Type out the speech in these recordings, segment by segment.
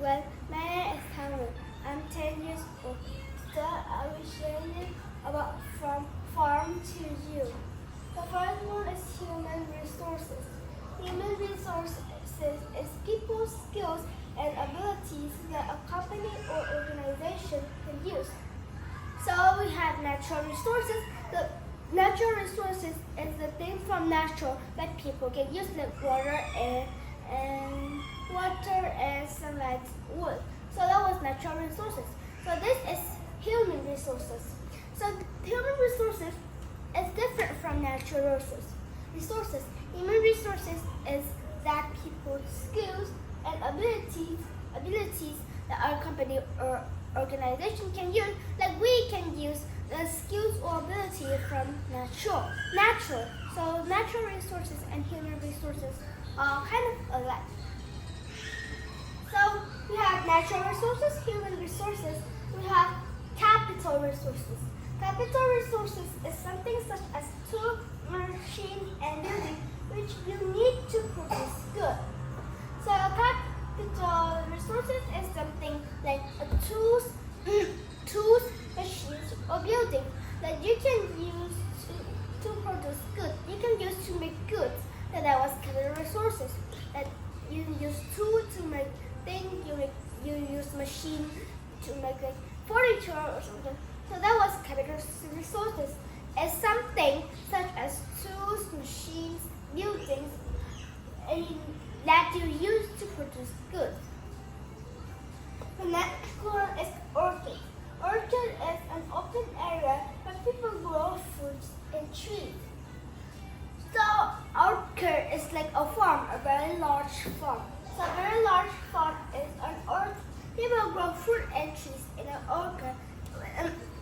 everyone. My name is Hannah. I'm 10 years old. Today I will share you about from farm to you. The first one is human resources. Human resources is people's skills and abilities that a company or organization can use. So we have natural resources. The natural resources is the thing from natural that people can use, like water and sunlight, wood. So that was natural resources. So this is human resources. So human resources is different from natural resources. Human resources is that people's skills and abilities that our company or organization can use. Like we can use the skills or ability from natural. So natural resources and human resources are kind of alike. So we have natural resources, human resources. We have capital resources. Capital resources is something such as tool, machine, and building which you need to produce good. So capital resources is something like tools, machines, or building that you can use to produce goods. You can use to make goods. So that was capital resources. That you use tool to make things. You use machine to make like furniture or something. So that was capital resources. It's something such as tools, machines, buildings, and that you use to produce goods. The next one is orchid. Orchid is an open area where people grow fruits and trees. So orchid is like a farm, a very large farm. So a very large farm is an orchid. People grow fruit and trees in an orchid.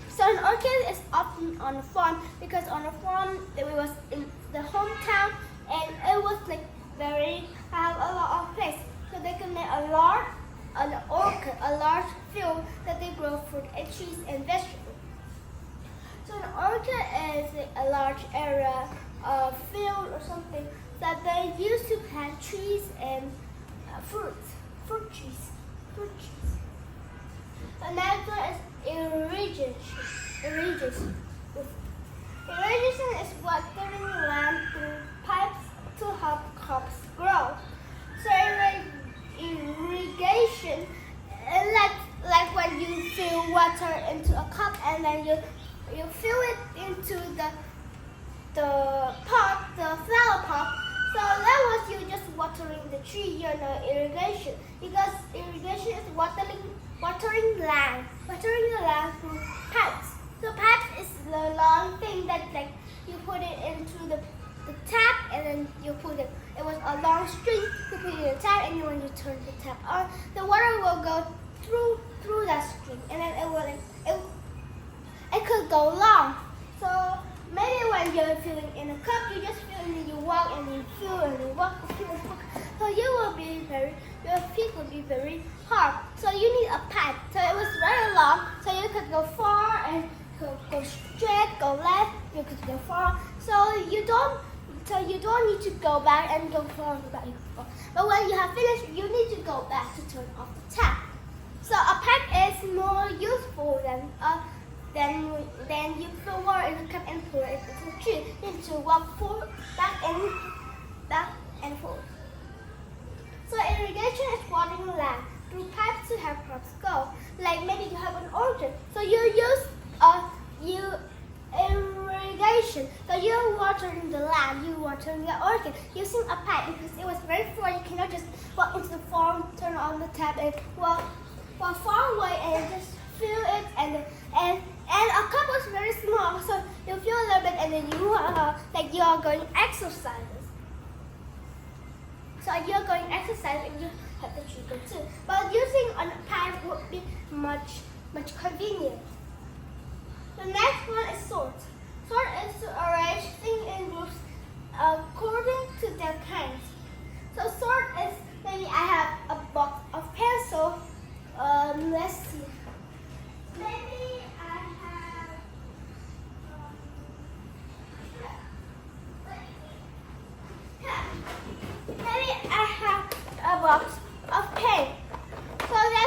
So an orchid is often on a farm because on a farm it was in the hometown and it was like have a lot of place. So they can make an orchid, a large field that they grow fruit and trees and vegetables. So an orchid is a large area, a field or something that they use to plant trees and fruit trees. The next one is irrigation. Irrigation is watering land through pipes to help crops grow. So irrigation, like when you fill water into a cup and then you fill it into the pot, the flower pot. So that was you just watering the tree, irrigation. Because irrigation is watering the land through pipes. So pipes is the long thing that like you put it into the tap and then you put it. It was a long string. You put it in the tap and when you turn the tap on, the water will go through that string and then it could go long. So maybe when you're filling in a cup, you just fill and you walk and you fill and you walk. So your feet will be very hard. So you need a pipe. So it was very long. So you could go far and go straight, go left. You could go far. So you don't need to go back and go far. But when you have finished, you need to go back to turn off the tap. So a pipe is more useful than you fill water in the cup and pour it into the tree. You need to walk back and forth. So irrigation is watering land through pipes to help crops grow. Like maybe you have an orchard, so you use irrigation. So you're watering the land, you're watering the orchid using a pipe because it was very far. You cannot just walk into the farm, turn on the tap, and walk far away and just fill it and a cup was very small, so you fill a little bit and then you are going exercises. So you're going exercise and you have the tree go too. But using a pipe would be much convenient. The next one is sort. Sort is to arrange things in groups according to their kinds. So sort is maybe I have a box of pencil. Let's see. Maybe I have maybe I have a box of paint. So that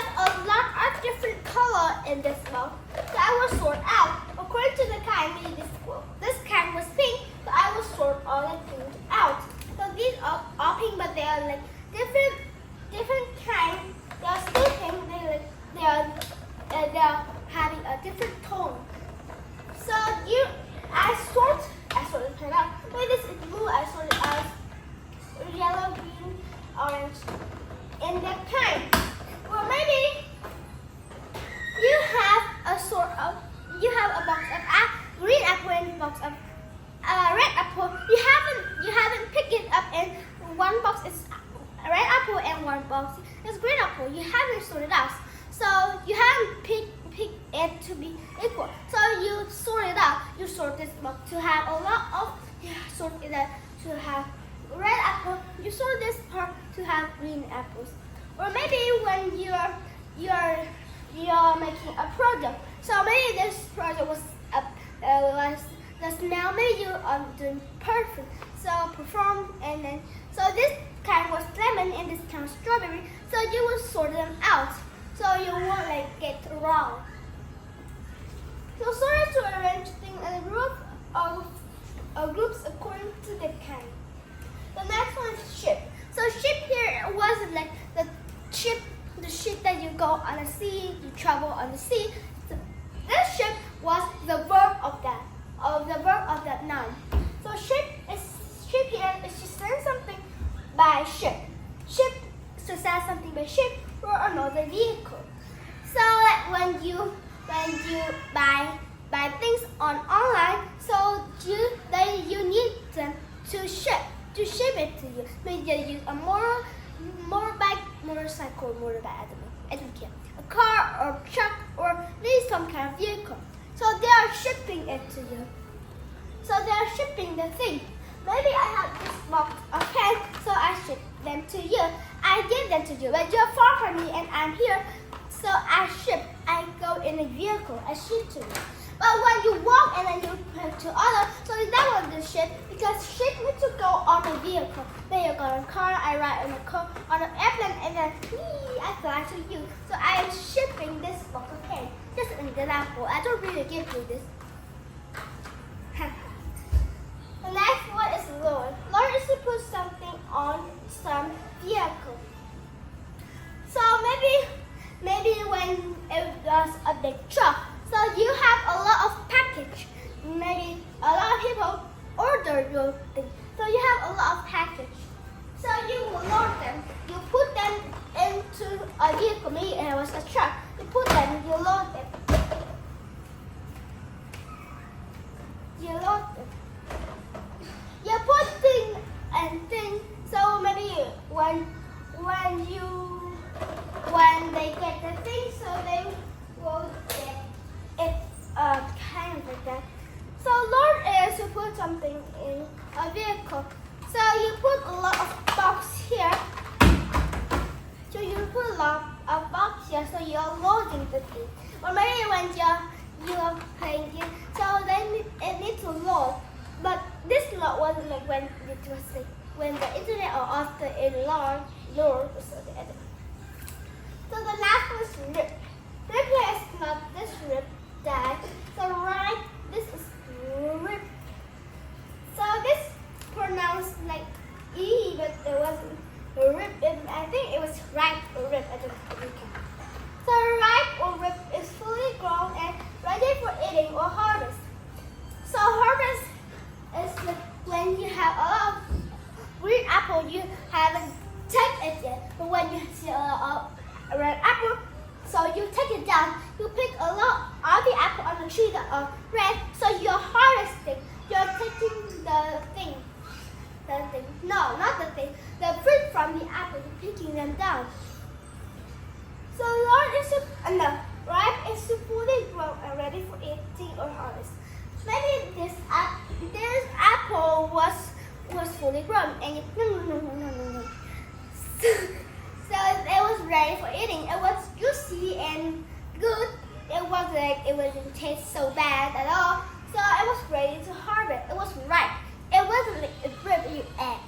in this box. So I will sort out according to the kind. Maybe this kind was pink, so I will sort all the pink out. So these are all pink, but they are like different kind. They are still pink. They are having a different tone. So I sorted it out. Maybe this is blue. I sorted out yellow, green, orange, and that kind. Or maybe you have a box of green apple and a box of red apple. You haven't picked it up, and one box is red apple and one box is green apple. You haven't sorted out, so you haven't picked it to be equal. So you sort it out. You sort this box to have a lot of. You sort it out to have red apple. You sort this part to have green apples. Or maybe when you're making a project. So maybe this project was the smell. Maybe you are doing perfect. So perform, and then so this kind was lemon and this kind was strawberry. So you will sort them out. So you won't like get wrong. So sort to arrange things in a group of groups according to the kind. The next one is ship. So ship here was like the ship that you go on the sea, you travel on the sea. So this ship was the verb of that noun. So ship here is to send something by ship. Ship to send something by ship or another vehicle. So like when you buy things online, so you need them to ship it to you. Maybe you use a motorbike, motorcycle, I don't care. A car or truck or maybe some kind of vehicle. So they are shipping it to you. So they are shipping the thing. Maybe I have this box of pens, so I ship them to you. I give them to you, but you're far from me and I'm here. So I go in a vehicle, I ship to you. But when you walk and then you put to other, so that was the ship, because ship needs to go on a vehicle. Then you go on a car, I ride on a car, on an airplane, and then I fly to you. So I am shipping this box of pen. Just an example. I don't really give you this. The next one is load. Load is to put something on some vehicle. So maybe when it was a big truck, so you have a lot of package. Maybe a lot of people order your thing. So you have a lot of package. So you will load them. You put them into a vehicle. Maybe it was a truck. You put them, you load them. You load them. You put thing and thing. So maybe when they get the thing, so they will get it kind of like that. So load is to put something in a vehicle. So you put a lot of box here. So you put a lot of box here, so you're loading the thing. Or maybe when you're playing it, so then it needs to load. But this load wasn't like when it was like when the internet or after it load or something. So the last one is rip. Rip here is not this rip that. So right, this is rip. So this pronounced like E, but it wasn't rip. I think it was ripe or rip. I don't know. So ripe or rip is fully grown and ready for eating or harvest. So harvest is like when you have a lot of green apple, you haven't taken it yet. But when you see a lot of red apple, so you take it down. You pick a lot of the apple on the tree that are red. So you're harvesting. You're taking the thing. No, not the thing. The fruit from the apple. You're picking them down. So ripe is fully grown and ready for eating or harvest. Maybe this apple was fully grown and no. So it was ready for eating. It was juicy and good. It wasn't taste so bad at all. So it was ready to harvest. It was ripe. It wasn't like a grape you ate.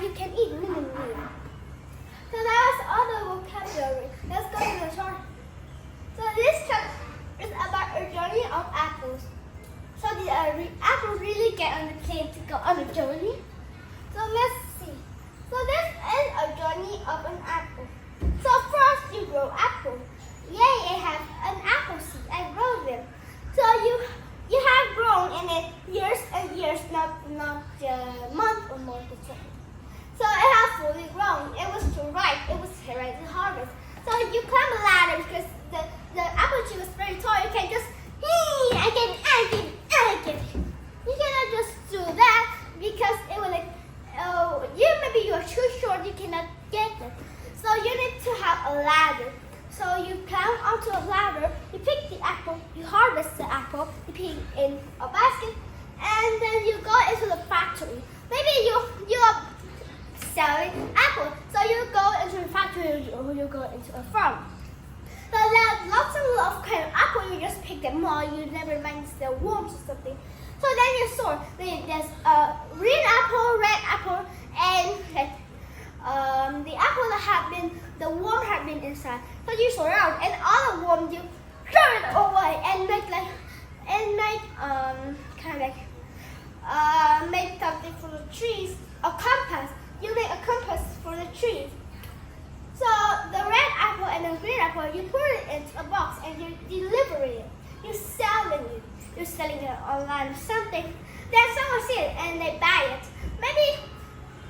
You can eat. So that was all the vocabulary. Let's go to the short get on the plane to go on a journey. So let's see. So this is a journey of an apple. So first you grow apple. Yay, I have an apple seed. I grow them. So you have grown in it years and years, not month or more to say. So it has fully grown. It was too ripe. It was ready to harvest. So you climb a ladder because the apple tree was very tall. You can just I get it. You cannot just do that because it will like maybe you are too short. You cannot get it. So you need to have a ladder. So you climb onto a ladder, you pick the apple, you harvest the apple, you put it in a basket, and then you go into the factory. Maybe you are selling apple, so you go into the factory or you go into a farm. So there are lots of kind of apple, you just pick them all, you never mind the worms or something. So then you sort. There's green apple, red apple, and the apple the worm had been inside. So you sort out, and all the worm you throw it away and make something for the trees. A compass. You make a compass for the trees. So the red apple and the green apple, you put it into a box and you deliver it. You're selling it. You're selling it online or something. Then someone sees it and they buy it. Maybe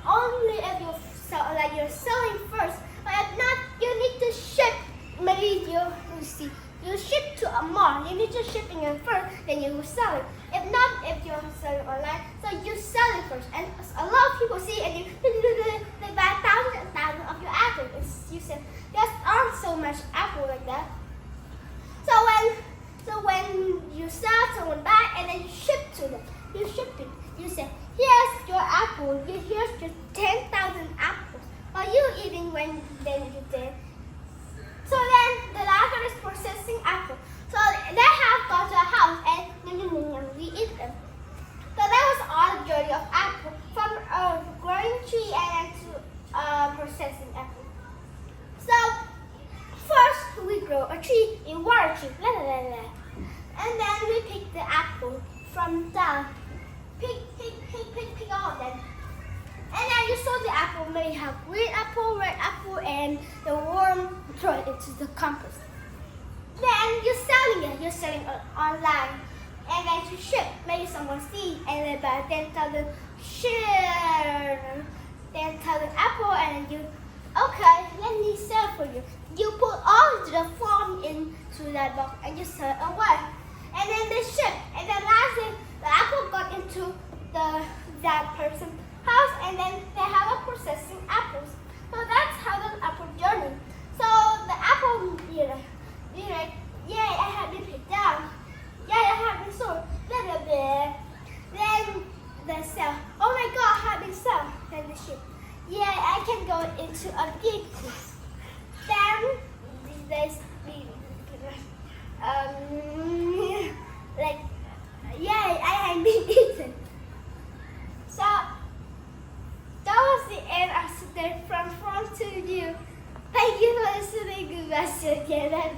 only if you're selling first. But if not, you need to ship. Maybe you ship to a mall. You need to shipping it first, then you will sell it. If not, if you're selling online, so you sell it first. And a lot of people see and they buy thousands and thousands of your apples. You said there aren't so much apple like that. So when you sell, someone buy, and then you ship to them. You ship it. You say, here's your apple. Here's your 10,000 apples. Are you eating when then you did? So then the ladder is processing apple. So they have gone to a house and we eat them. So that was all the journey of apple, from growing tree and to processing apple. So first we grow a tree, we water tree, and then we pick the apple from down. Pick all of them. And then you sow the apple, maybe have green apple, red apple, and the worm throw it into the compass. Then you're selling it online. And then you ship, maybe someone sees and they buy 10,000 apple and you, okay, let me sell for you. You put all the farm into that box and you sell it away. And then they ship. And then lastly, the apple got into that person's house and then they have a processing apples. So that's how the apple journey. So the apple, yay, I have been picked down. Yay, I have been sold. Then they sell. Oh my God, I have been sold. Then they ship. Yay, I can go into a big place. Then there's yay, I have been eaten. So that was the end of today from to you. Thank you for listening. Goodbye.